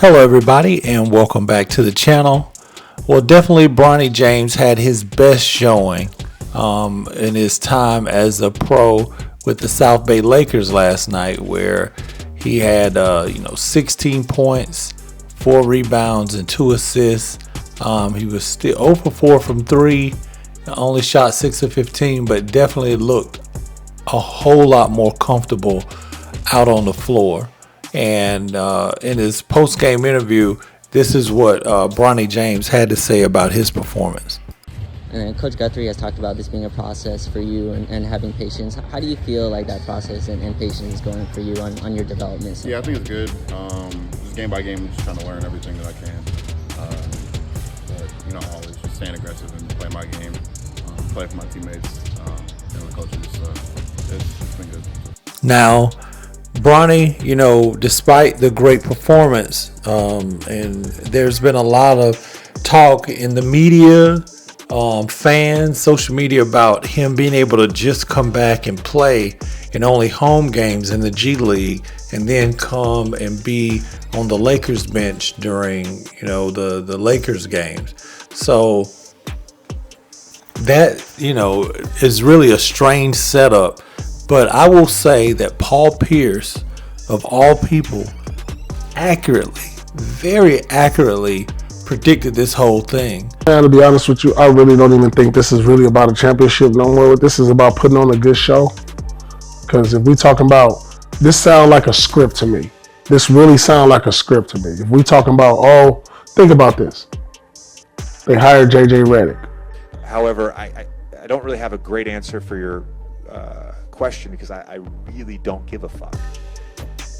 Hello everybody and welcome back to the channel. Well, definitely Bronny James had his best showing in his time as a pro with the South Bay Lakers last night, where he had 16 points, 4 rebounds and 2 assists. He was still 0 for 4 from 3, only shot 6 of 15, but definitely looked a whole lot more comfortable out on the floor. And in his post-game interview, this is what Bronny James had to say about his performance. And Coach Guthrie has talked about this being a process for you and having patience. How do you feel like that process and patience is going for you on your development? Yeah, I think it's good. Just game by game, I'm just trying to learn everything that I can. But always just staying aggressive and play my game, play for my teammates and the coaches. It's been good. Now, Bronny, despite the great performance, and there's been a lot of talk in the media, fans, social media about him being able to just come back and play in only home games in the G League and then come and be on the Lakers bench during, the Lakers games. So that, is really a strange setup. But I will say that Paul Pierce, of all people, very accurately predicted this whole thing. And to be honest with you, I really don't even think this is really about a championship no more. This is about putting on a good show. Because if we talking about, this sound like a script to me. This really sound like a script to me. If we talking about, think about this. They hired JJ Redick. However, I don't really have a great answer for your question because I really don't give a fuck.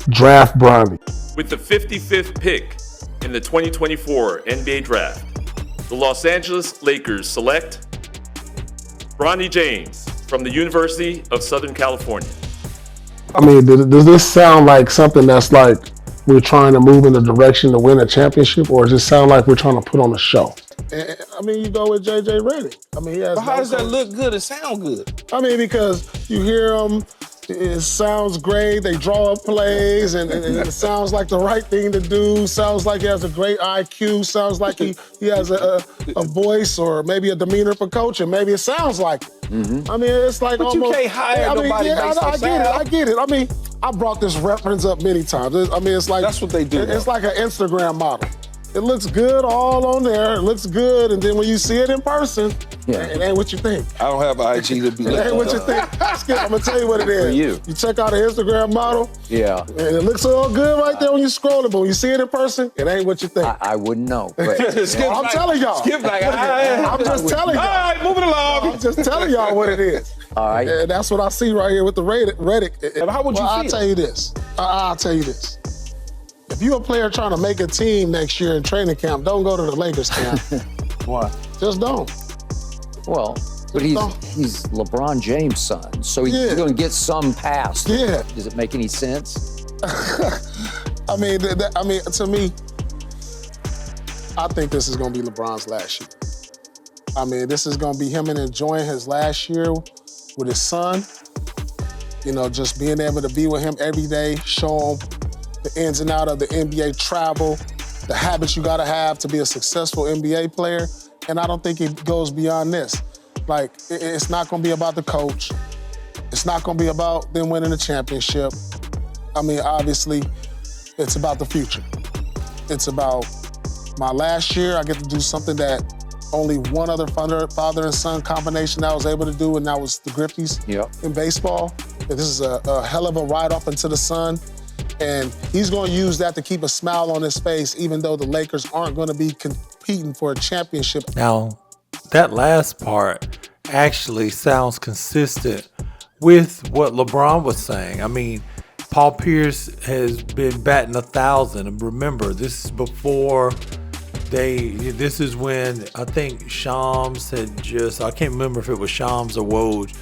Draft Bronny. With the 55th pick in the 2024 NBA Draft, the Los Angeles Lakers select Bronny James from the University of Southern California. I mean, does this sound like something that's like we're trying to move in the direction to win a championship, or does it sound like we're trying to put on a show? I mean, you go with JJ Redick. I mean, but how does that look good and sound good? I mean, because you hear him, it sounds great. They draw up plays, and it sounds like the right thing to do. Sounds like he has a great IQ. Sounds like he has a voice or maybe a demeanor for coaching. Maybe it sounds like it. Mm-hmm. I mean, it's like but almost. You can't hire nobody based on sound. I get it. I mean, I brought this reference up many times. I mean, it's like that's what they do. It's like an Instagram model. It looks good all on there. It looks good, and then when you see it in person, it ain't what you think. I don't have an IG to be It ain't what you think. Skip, I'm gonna tell you what it is. For you. You check out an Instagram model. Yeah. And it looks all good right there when you scroll it, but when you see it in person, it ain't what you think. I wouldn't know. But, I'm telling y'all. Skip I'm just telling y'all. All right, moving along. I'm just telling y'all what it is. All right. And that's what I see right here with the Redick. And how would you feel? I'll tell you this. I'll tell you this. If you're a player trying to make a team next year in training camp, don't go to the Lakers camp. Why? Just don't. Well, but he's LeBron James' son, so he's going to get some pass. Yeah. Does it make any sense? I mean, to me, I think this is going to be LeBron's last year. I mean, this is going to be him and enjoying his last year with his son. Just being able to be with him every day, show him the ins and outs of the NBA travel, the habits you gotta have to be a successful NBA player. And I don't think it goes beyond this. Like, it's not gonna be about the coach. It's not gonna be about them winning the championship. I mean, obviously, it's about the future. It's about my last year, I get to do something that only one other father and son combination I was able to do, and that was the Griffies in baseball. And this is a hell of a ride off into the sun. And he's going to use that to keep a smile on his face, even though the Lakers aren't going to be competing for a championship. Now, that last part actually sounds consistent with what LeBron was saying. I mean, Paul Pierce has been batting 1,000. And remember, this is before this is when I think Shams I can't remember if it was Shams or Woj.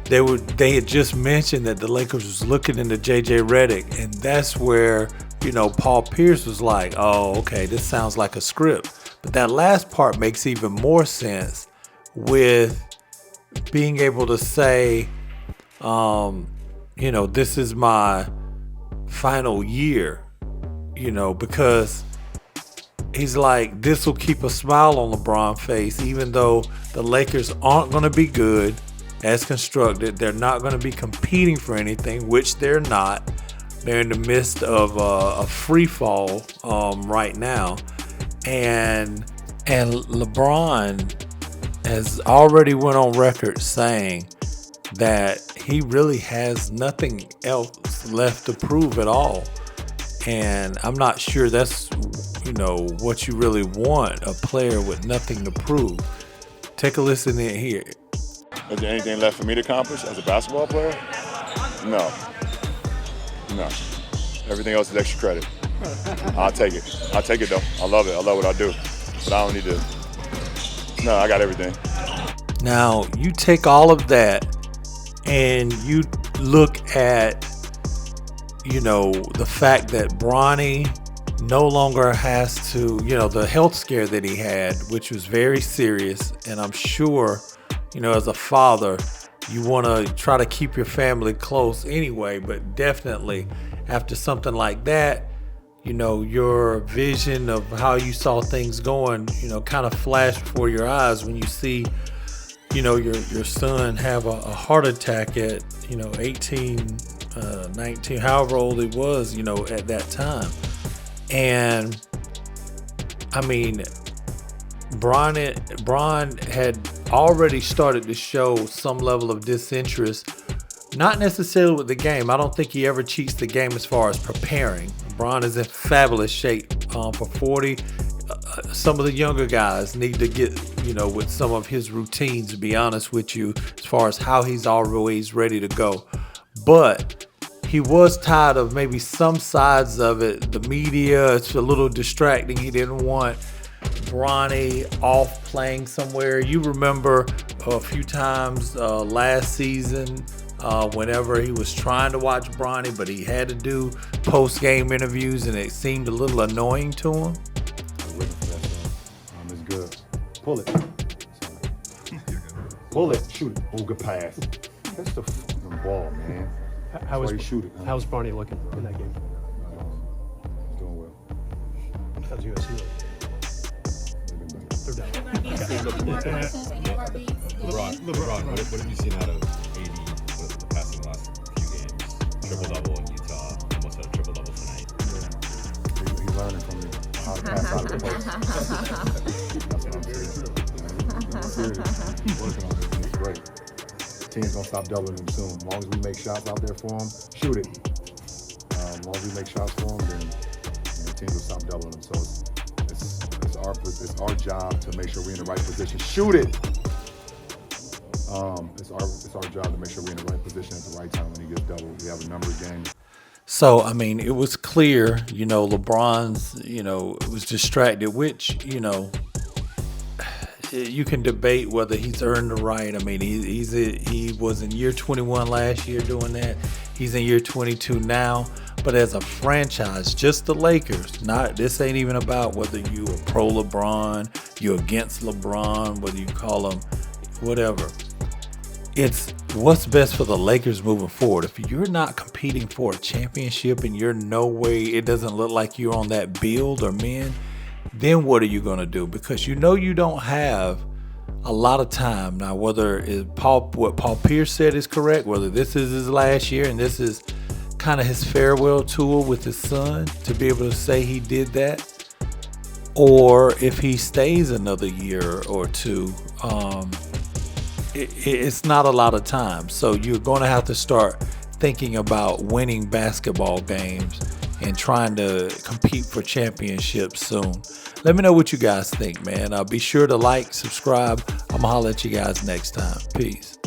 They had just mentioned that the Lakers was looking into JJ Redick, and that's where, Paul Pierce was like, oh, okay, this sounds like a script. But that last part makes even more sense with being able to say, this is my final year, because he's like, this will keep a smile on LeBron's face, even though the Lakers aren't going to be good as constructed. They're not going to be competing for anything, which they're not. They're in the midst of a free fall right now. And LeBron has already went on record saying that he really has nothing else left to prove at all. And I'm not sure that's, what you really want, a player with nothing to prove. Take a listen in here. Is there anything left for me to accomplish as a basketball player? No. Everything else is extra credit. I'll take it though. I love it. I love what I do. But I don't need to. No, I got everything. Now, you take all of that and you look at, the fact that Bronny no longer has to, the health scare that he had, which was very serious. And I'm sure, as a father, you want to try to keep your family close anyway, but definitely after something like that, your vision of how you saw things going, kind of flashed before your eyes when you see, your son have a heart attack at, 18, 19, however old he was, at that time. And I mean, Bron had already started to show some level of disinterest, not necessarily with the game. I don't think he ever cheats the game as far as preparing. Bron is in fabulous shape for 40. Some of the younger guys need to get, with some of his routines, to be honest with you, as far as how he's always ready to go. But he was tired of maybe some sides of it. The media, it's a little distracting. He didn't want Bronny off playing somewhere. You remember a few times last season whenever he was trying to watch Bronny, but he had to do post-game interviews, and it seemed a little annoying to him. It's good. Pull it. Pull it. Shoot it. Oh, good pass. That's the fucking ball, man. How is Huh? How's Bronny looking in that game? Doing well. How's USC looking? They're down. LeBron, what have you seen out of AD with the passing last few games? Triple-double in Utah, almost had a triple-double tonight. He's learning from me how to pass out of the place. That's what I'm serious. I'm serious. He's working on it. It's great. Team's gonna stop doubling him soon. As long as we make shots out there for him, shoot it. As long as we make shots for him, then teams will stop doubling him. So it's our job to make sure we're in the right position. Shoot it. It's our job to make sure we're in the right position at the right time when he gets doubled. We have a number of games. So, I mean, it was clear, LeBron's, was distracted, which, you can debate whether he's earned the right. I mean, he was in year 21 last year doing that. He's in year 22 now. But as a franchise, just the Lakers, this ain't even about whether you are pro LeBron, you're against LeBron, whether you call him whatever. It's what's best for the Lakers moving forward. If you're not competing for a championship and you're no way, it doesn't look like you're on that build or men, then what are you going to do? Because you don't have a lot of time. Now, whether what Paul Pierce said is correct, whether this is his last year and this is kind of his farewell tour with his son to be able to say he did that, or if he stays another year or two, it's not a lot of time. So you're going to have to start thinking about winning basketball games and trying to compete for championships soon. Let me know what you guys think, man. Be sure to like, subscribe. I'm going to holler at you guys next time. Peace.